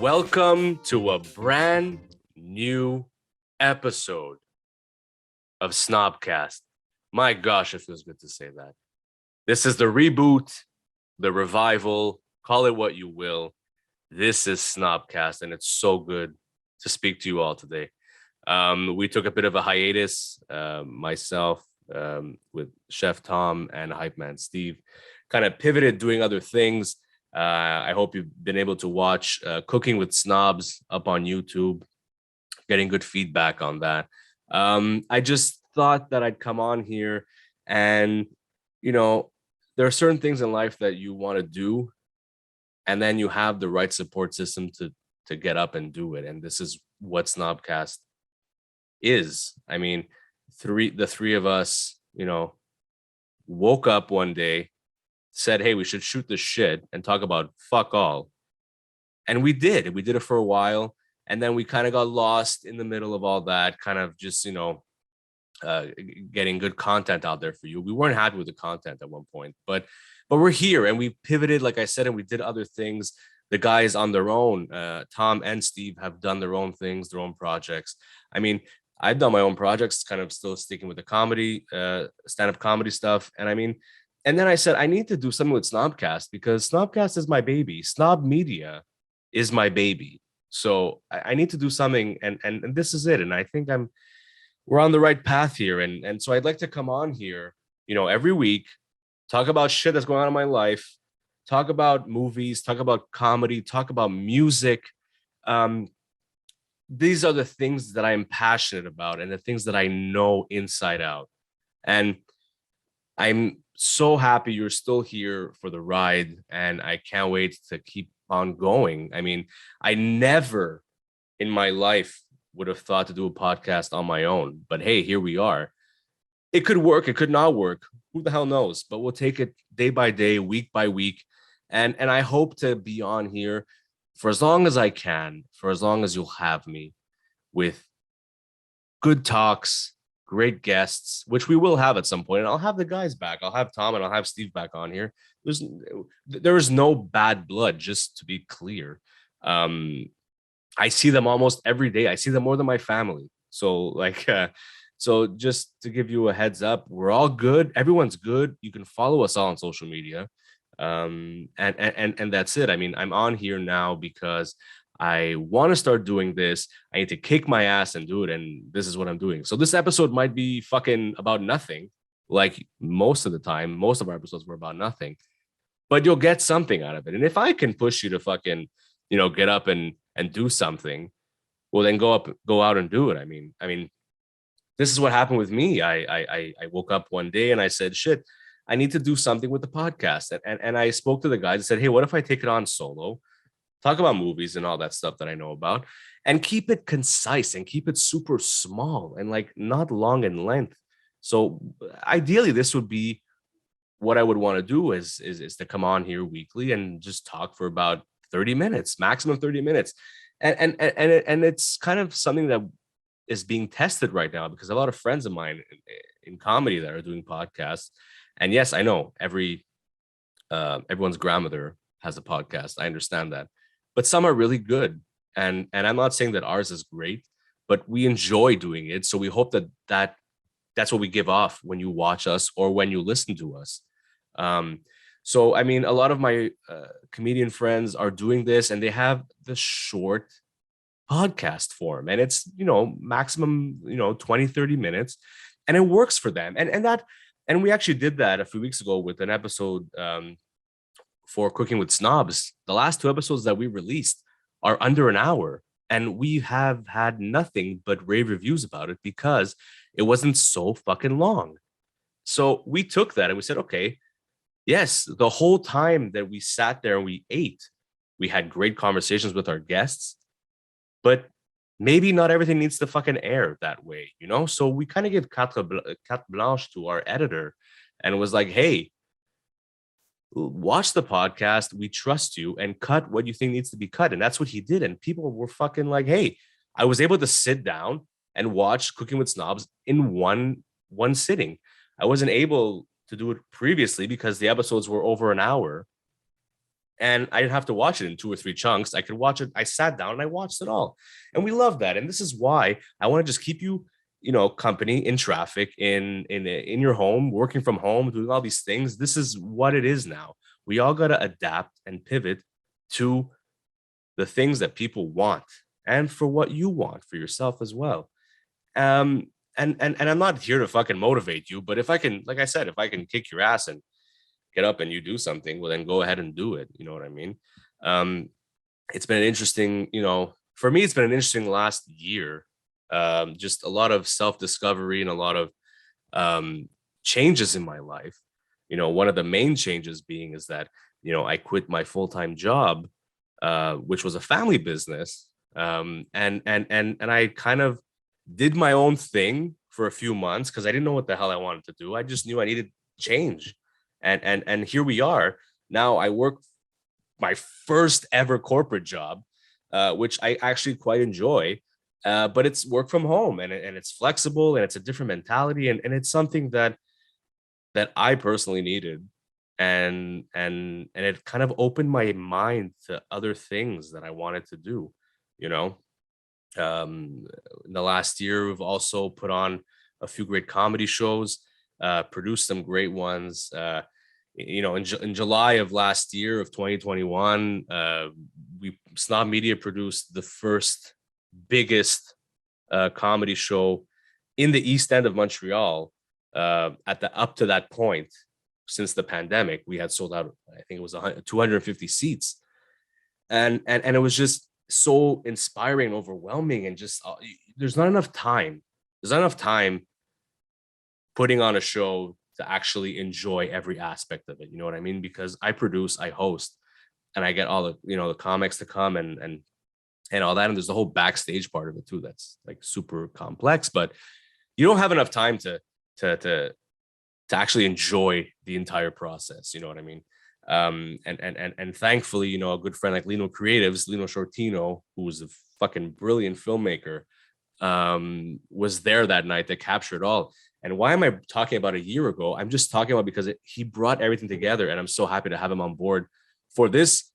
Welcome to a brand new episode of SnobCast. My gosh, it feels good to say that. This is the reboot, the revival, call it what you will. This is SnobCast, and it's so good to speak to you all today. We took a bit of a hiatus, myself, with Chef Tom and Hype Man Steve, kind of pivoted doing other things. I hope you've been able to watch Cooking with Snobs up on YouTube, getting good feedback on that. I just thought that I'd come on here and, there are certain things in life that you want to do, and then you have the right support system to get up and do it. And this is what Snobcast is. I mean, the three of us, woke up one day, said, hey, we should shoot the shit and talk about fuck all. And we did. We did it for a while. And then we kind of got lost in the middle of all that, kind of just, getting good content out there for you. We weren't happy with the content at one point, but we're here and we pivoted, like I said, and we did other things. The guys on their own, Tom and Steve, have done their own things, their own projects. I mean, I've done my own projects, kind of still sticking with the comedy, stand-up comedy stuff. And then I said, I need to do something with Snobcast because Snobcast is my baby. Snob Media is my baby. So I need to do something, and this is it. And I think we're on the right path here. And so I'd like to come on here, every week, talk about shit that's going on in my life, talk about movies, talk about comedy, talk about music. These are the things that I'm passionate about and the things that I know inside out. And I'm so happy you're still here for the ride, and I can't wait to keep on going. I mean, I never in my life would have thought to do a podcast on my own, but hey, here we are. It could work, it could not work. Who the hell knows? But we'll take it day by day, week by week. And I hope to be on here for as long as I can, for as long as you'll have me, with good talks, great guests, which we will have at some point. And I'll have the guys back. I'll have Tom and I'll have Steve back on here. There is no bad blood, just to be clear. I see them almost every day. I see them more than my family. So so just to give you a heads up, we're all good. Everyone's good. You can follow us all on social media. And that's it. I mean, I'm on here now because I want to start doing this. I need to kick my ass and do it. And this is what I'm doing. So this episode might be fucking about nothing. Like most of the time, most of our episodes were about nothing, but you'll get something out of it. And if I can push you to fucking, get up and do something, well, then go out and do it. I mean, this is what happened with me. I woke up one day and I said, shit, I need to do something with the podcast. And I spoke to the guys and said, hey, what if I take it on solo, talk about movies and all that stuff that I know about, and keep it concise and keep it super small and like not long in length. So ideally, this would be what I would want to do is to come on here weekly and just talk for about 30 minutes, maximum 30 minutes. And it's kind of something that is being tested right now because a lot of friends of mine in comedy that are doing podcasts. And yes, I know everyone's grandmother has a podcast. I understand that, but some are really good. And I'm not saying that ours is great, but we enjoy doing it. So we hope that's what we give off when you watch us or when you listen to us. So, I mean, a lot of my comedian friends are doing this and they have the short podcast form and it's, maximum, 20, 30 minutes, and it works for them. And we actually did that a few weeks ago with an episode for Cooking with Snobs. The last two episodes that we released are under an hour, and we have had nothing but rave reviews about it because it wasn't so fucking long. So we took that and we said, okay, yes, the whole time that we sat there and we ate, we had great conversations with our guests, but maybe not everything needs to fucking air that way, So we kind of give carte blanche to our editor and was like, hey, watch the podcast. We trust you, and cut what you think needs to be cut. And that's what he did. And people were fucking like, hey, I was able to sit down and watch Cooking with Snobs in one sitting. I wasn't able to do it previously because the episodes were over an hour and I didn't have to watch it in 2 or 3 chunks. I could watch it. I sat down and I watched it all. And we love that. And this is why I want to just keep you, company in traffic, in your home, working from home, doing all these things. This is what it is now. We all got to adapt and pivot to the things that people want and for what you want for yourself as well. And I'm not here to fucking motivate you, but if I can, like I said, if I can kick your ass and get up and you do something, well, then go ahead and do it. You know what I mean? It's been an interesting, for me, it's been an interesting last year. Just a lot of self-discovery and a lot of changes in my life. One of the main changes being is that, I quit my full-time job, which was a family business. And I kind of did my own thing for a few months because I didn't know what the hell I wanted to do. I just knew I needed change. And here we are. Now I work my first ever corporate job, which I actually quite enjoy. But it's work from home and it's flexible and it's a different mentality. And it's something that I personally needed. And it kind of opened my mind to other things that I wanted to do, you know. In the last year, we've also put on a few great comedy shows, produced some great ones. In July of last year of 2021, Snob Media produced the first biggest comedy show in the East End of Montreal. Up to that point, since the pandemic, we had sold out. I think it was 250 seats, and it was just so inspiring and overwhelming, and just there's not enough time. There's not enough time putting on a show to actually enjoy every aspect of it. You know what I mean? Because I produce, I host, and I get all the the comics to come and all that. And there's the whole backstage part of it too. That's like super complex, but you don't have enough time to actually enjoy the entire process. You know what I mean? And thankfully, a good friend like Lino Creatives, Lino Shortino, who was a fucking brilliant filmmaker, was there that night to capture it all. And why am I talking about a year ago? I'm just talking about because he brought everything together, and I'm so happy to have him on board for this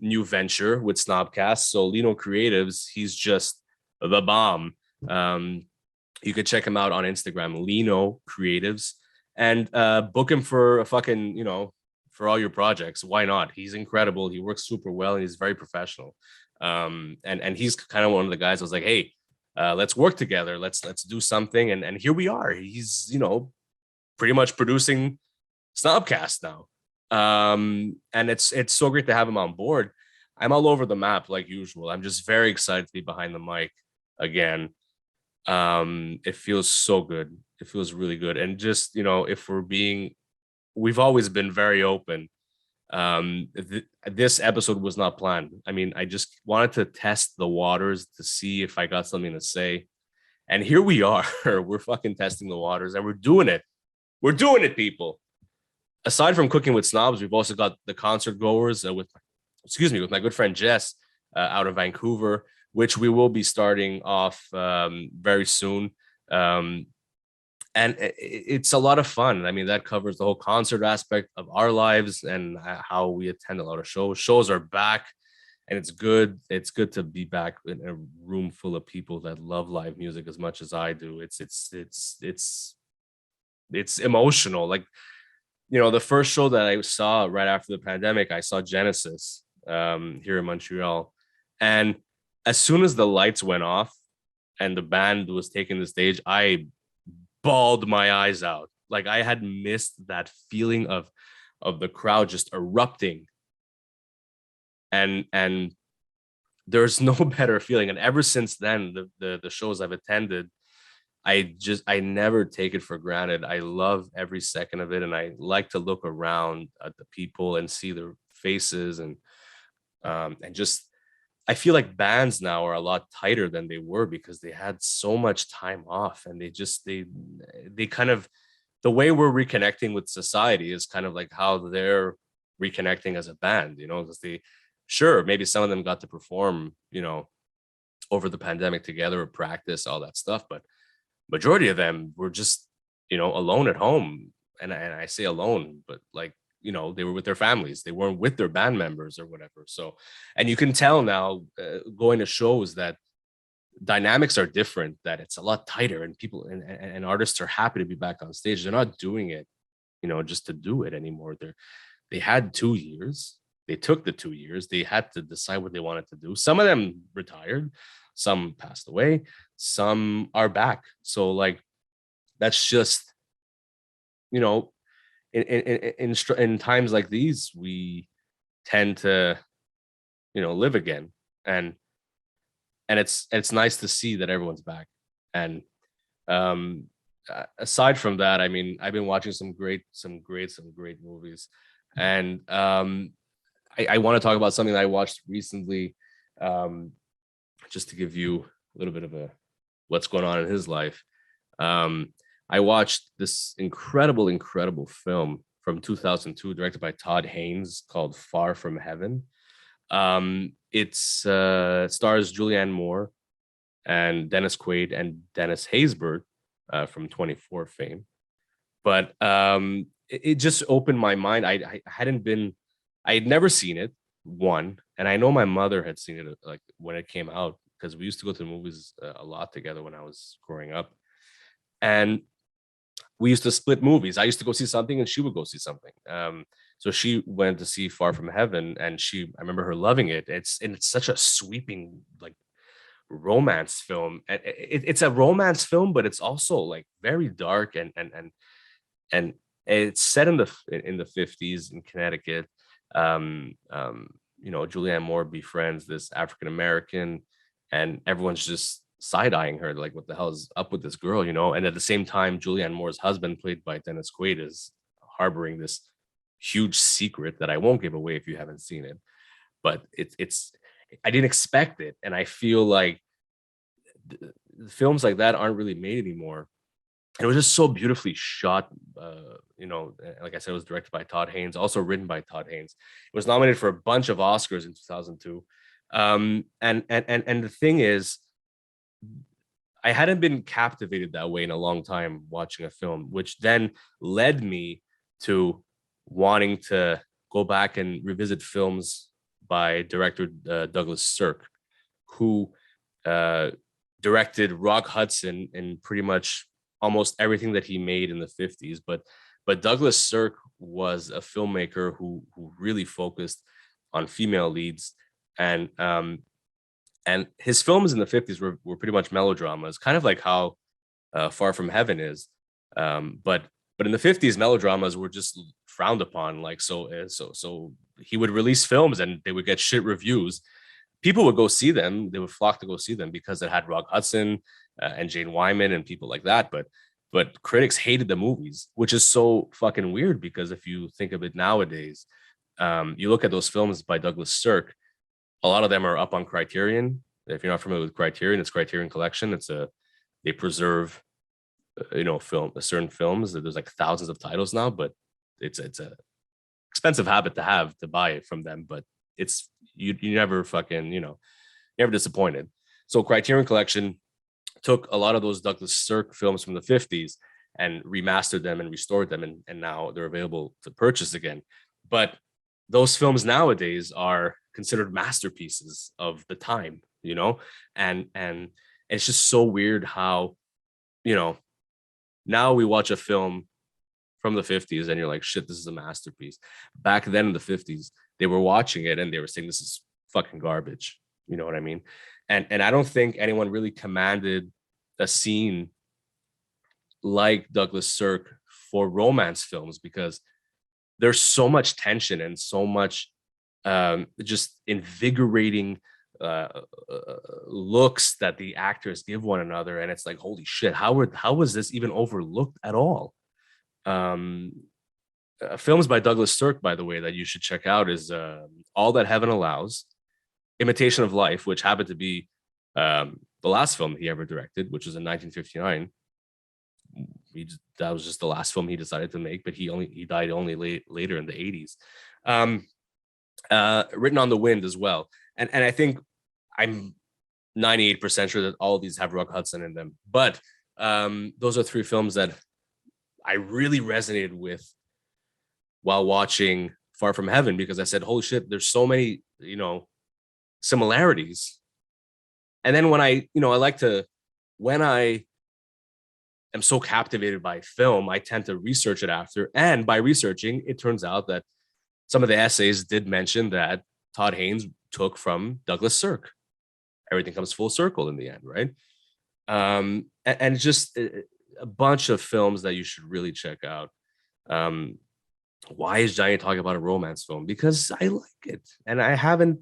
new venture with SnobCast. So Lino Creatives, he's just the bomb. You could check him out on Instagram, Lino Creatives, and book him for a fucking, for all your projects. Why not? He's incredible. He works super well and he's very professional. And he's kind of one of the guys I was like, hey, let's work together. Let's do something. And here we are. He's, pretty much producing SnobCast now. And it's so great to have him on board. I'm all over the map like usual. I'm just very excited to be behind the mic again. It feels so good. It feels really good. And just, if we've always been very open. This episode was not planned. I mean, I just wanted to test the waters to see if I got something to say. And here we are. We're fucking testing the waters and we're doing it. We're doing it, people. Aside from Cooking with Snobs, we've also got the concert goers with my good friend Jess out of Vancouver, which we will be starting off very soon. And it's a lot of fun. I mean, that covers the whole concert aspect of our lives and how we attend a lot of shows. Shows are back, and it's good. It's good to be back in a room full of people that love live music as much as I do. It's emotional. Like, the first show that I saw right after the pandemic, I saw Genesis here in Montreal, and as soon as the lights went off and the band was taking the stage, I bawled my eyes out. Like I had missed that feeling of the crowd just erupting. And there's no better feeling. And ever since then, the shows I've attended, I never take it for granted. I love every second of it. And I like to look around at the people and see their faces and just, I feel like bands now are a lot tighter than they were because they had so much time off, and they kind of, the way we're reconnecting with society is kind of like how they're reconnecting as a band, because maybe some of them got to perform, over the pandemic together or practice, all that stuff. But majority of them were just, alone at home and I say alone, but like, you know, they were with their families, they weren't with their band members or whatever. So, and you can tell now, going to shows, that dynamics are different, that it's a lot tighter, and people and artists are happy to be back on stage. They're not doing it, you know, just to do it anymore. They had 2 years. They took the 2 years. They had to decide what they wanted to do. Some of them retired, some passed away, some are back. So like, that's just, you know, in times like these, we tend to, you know, live again. And it's nice to see that everyone's back. And um aside from that, I mean, I've been watching some great movies. And I want to talk about something that I watched recently, um just to give you a little bit of a what's going on in his life. I watched this incredible film from 2002, directed by Todd Haynes, called Far From Heaven. It's stars Julianne Moore and Dennis Quaid and Dennis Haysbert, from 24 fame. But it just opened my mind. I had never seen it, one, and I know my mother had seen it, like when it came out, because we used to go to the movies a lot together when I was growing up. And we used to split movies. I used to go see something and she would go see something. So she went to see Far From Heaven, and I remember her loving it. It's such a sweeping, like, romance film. It's a romance film, but it's also like very dark, and it's set in the 50s in Connecticut. You know, Julianne Moore befriends this African American, and everyone's just side eyeing her, like, what the hell is up with this girl, you know? And at the same time, Julianne Moore's husband, played by Dennis Quaid, is harboring this huge secret that I won't give away if you haven't seen it. But it's I didn't expect it, and I feel like films like that aren't really made anymore. And it was just so beautifully shot. You know, like I said, it was directed by Todd Haynes, also written by Todd Haynes. It was nominated for a bunch of Oscars in 2002. And the thing is, I hadn't been captivated that way in a long time watching a film, which then led me to wanting to go back and revisit films by director Douglas Sirk, who directed Rock Hudson and pretty much almost everything that he made in the 50s. But Douglas Sirk was a filmmaker who really focused on female leads, and his films in the 50s were pretty much melodramas, kind of like how Far From Heaven is. But in the 50s, melodramas were just frowned upon. Like, so he would release films and they would get shit reviews. People would go see them. They would flock to go see them because it had Rock Hudson and Jane Wyman and people like that. But critics hated the movies, which is so fucking weird, because if you think of it nowadays, you look at those films by Douglas Sirk, a lot of them are up on Criterion. If you're not familiar with Criterion, it's Criterion Collection. They preserve, you know, certain films. There's like thousands of titles now, but it's a expensive habit to buy it from them. But it's you never fucking, you know, never disappointed. So Criterion Collection took a lot of those Douglas Sirk films from the 50s and remastered them and restored them, and now they're available to purchase again. But those films nowadays are considered masterpieces of the time, you know, and it's just so weird how, you know, now we watch a film from the 50s and you're like, shit, this is a masterpiece. Back then in the 50s, they were watching it and they were saying, this is fucking garbage. You know what I mean? And I don't think anyone really commanded a scene like Douglas Sirk for romance films, because there's so much tension and so much just invigorating looks that the actors give one another, and it's like, holy shit, how was this even overlooked at all? Films by Douglas Sirk, by the way, that you should check out is All That Heaven Allows, Imitation of Life, which happened to be the last film he ever directed, which was in 1959. That was just the last film he decided to make, but he died only later in the 80s. Written on the Wind as well, and I think I'm 98% sure that all of these have Rock Hudson in them. But those are three films that I really resonated with while watching Far From Heaven, because I said, holy shit, there's so many, similarities. And then when I like to, when I am so captivated by film, I tend to research it after. And by researching, it turns out that some of the essays did mention that Todd Haynes took from Douglas Sirk. Everything comes full circle in the end, right? And just a bunch of films that you should really check out. Um, why is Johnny talking about a romance film? Because I like it, and I haven't,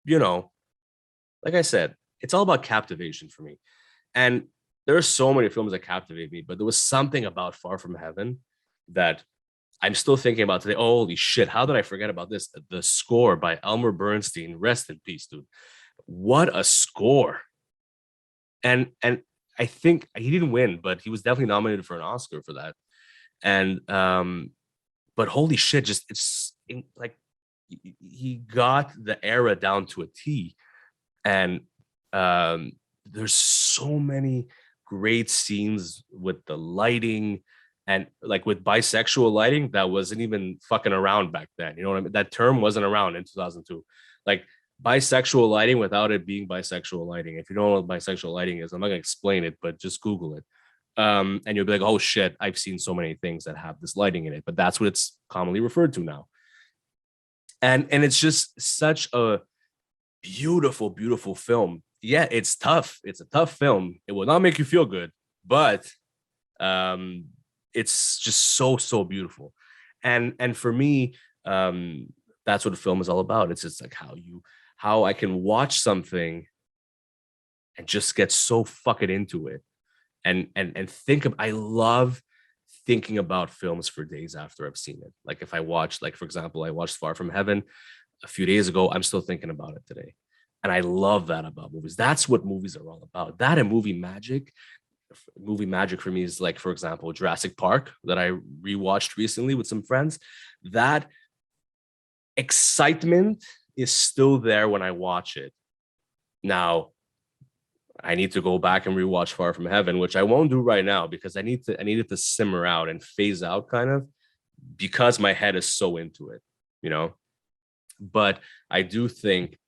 you know, like I said, it's all about captivation for me. And there are so many films that captivate me, but there was something about Far From Heaven that I'm still thinking about today. Oh, holy shit, how did I forget about this? The score by Elmer Bernstein, rest in peace, dude. What a score. And I think he didn't win, but he was definitely nominated for an Oscar for that. And but holy shit, just like he got the era down to a T. And there's so many great scenes with the lighting, and like with bisexual lighting that wasn't even fucking around back then. You know what I mean? That term wasn't around in 2002. Like bisexual lighting without it being bisexual lighting. If you don't know what bisexual lighting is, I'm not gonna explain it, but just Google it. And you'll be like, oh shit, I've seen so many things that have this lighting in it, but that's what it's commonly referred to now. And it's just such a beautiful, beautiful film. Yeah, it's tough. It's a tough film. It will not make you feel good, but um, it's just so beautiful. And for me, that's what the film is all about. It's just like how I can watch something and just get so fucking into it, and think of. I love thinking about films for days after I've seen it. Like if I watch, like for example, I watched Far From Heaven a few days ago. I'm still thinking about it today. And I love that about movies. That's what movies are all about. That and movie magic. Movie magic for me is like, for example, Jurassic Park that I rewatched recently with some friends. That excitement is still there when I watch it. Now, I need to go back and rewatch Far From Heaven, which I won't do right now because I need it to simmer out and phase out kind of, because my head is so into it, you know. But I do think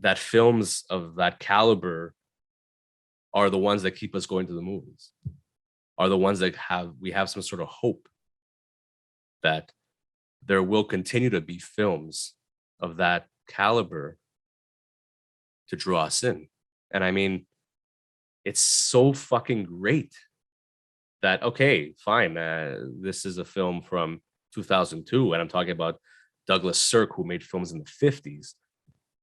that films of that caliber are the ones that keep us going to the movies, are the ones that we have some sort of hope that there will continue to be films of that caliber to draw us in. And I mean, it's so fucking great that, okay, fine, this is a film from 2002, and I'm talking about Douglas Sirk, who made films in the 50s.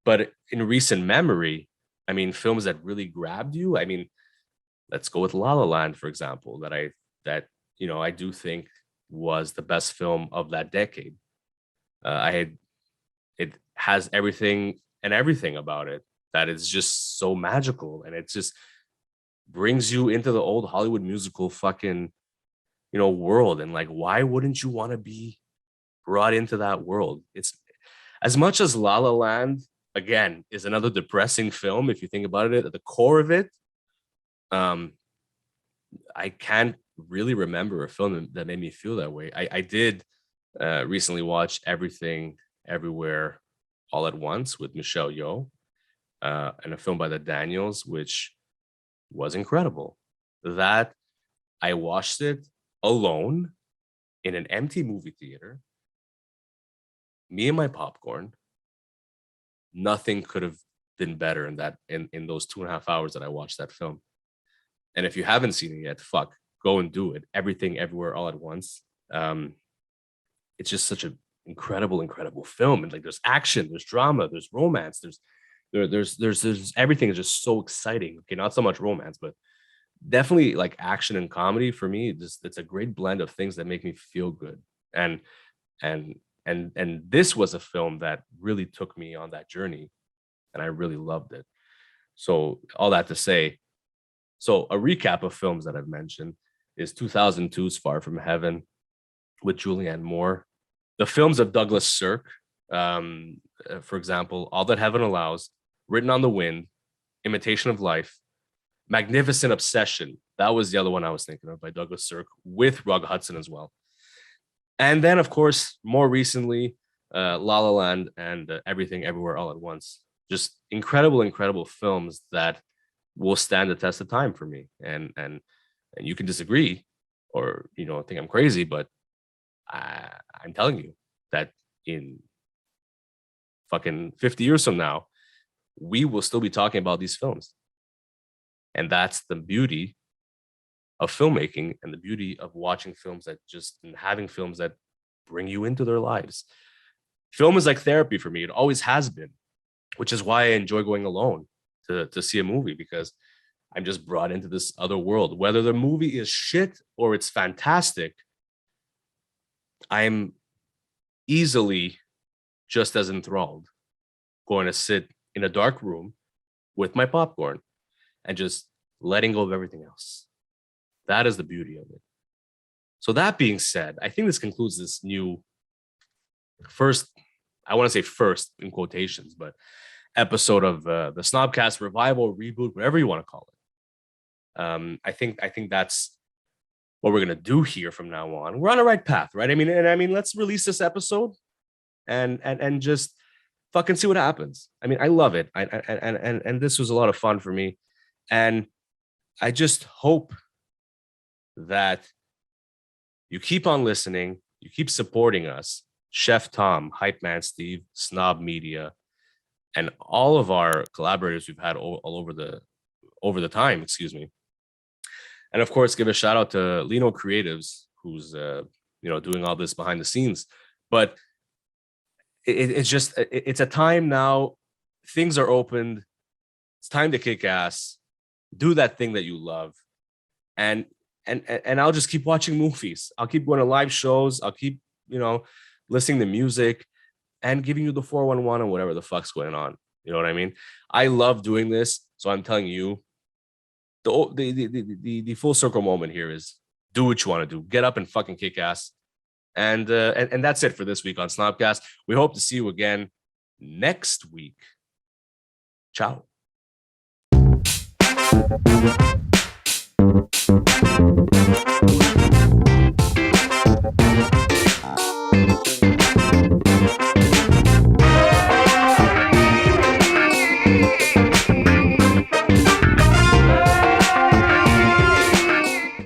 But in recent memory, I mean, films that really grabbed you. I mean, let's go with La La Land, for example, I do think was the best film of that decade. It has everything about it that is just so magical, and it just brings you into the old Hollywood musical fucking world. And like, why wouldn't you want to be brought into that world? It's as much as La La Land again is another depressing film. If you think about it, at the core of it, I can't really remember a film that made me feel that way. I did recently watch Everything Everywhere All at Once with Michelle Yeoh, and a film by the Daniels, which was incredible. That I watched it alone in an empty movie theater, me and my popcorn. Nothing could have been better in those 2.5 hours that I watched that film. And if you haven't seen it yet, fuck, go and do it. Everything Everywhere All at Once. It's just such an incredible film. And like, there's action, there's drama, there's romance, there's everything is just so exciting. Okay, not so much romance, but definitely like action and comedy for me. It's a great blend of things that make me feel good. And and and this was a film that really took me on that journey, and I really loved it. So all that to say, so a recap of films that I've mentioned is 2002's Far From Heaven with Julianne Moore. The films of Douglas Sirk, for example, All That Heaven Allows, Written on the Wind, Imitation of Life, Magnificent Obsession, That was the other one I was thinking of, by Douglas Sirk, with Rug Hudson as well. And then, of course, more recently, La La Land and Everything Everywhere All at Once. Just incredible, incredible films that will stand the test of time for me. And you can disagree, or think I'm crazy, but I'm telling you that in fucking 50 years from now, we will still be talking about these films. And that's the beauty of filmmaking and the beauty of watching films and having films that bring you into their lives. Film is like therapy for me. It always has been, which is why I enjoy going alone to see a movie, because I'm just brought into this other world. Whether the movie is shit or it's fantastic, I'm easily just as enthralled going to sit in a dark room with my popcorn and just letting go of everything else. That is the beauty of it. So that being said, I think this concludes this new first, I want to say first in quotations, but episode of the SnobCast Revival, Reboot, whatever you want to call it. I think that's what we're gonna do here from now on. We're on the right path, right? I mean, let's release this episode and just fucking see what happens. I mean, I love it. And this was a lot of fun for me. And I just hope that you keep on listening, you keep supporting us, Chef Tom, Hype Man Steve, Snob Media, and all of our collaborators we've had all over the time, excuse me. And of course, give a shout out to Lino Creatives, who's doing all this behind the scenes. But it's a time now. Things are opened. It's time to kick ass. Do that thing that you love, and I'll just keep watching movies. I'll keep going to live shows. I'll keep listening to music and giving you the 411 and whatever the fuck's going on. You know what I mean? I love doing this, so I'm telling you, the full circle moment here is do what you want to do. Get up and fucking kick ass. And that's it for this week on SnobCast. We hope to see you again next week. Ciao.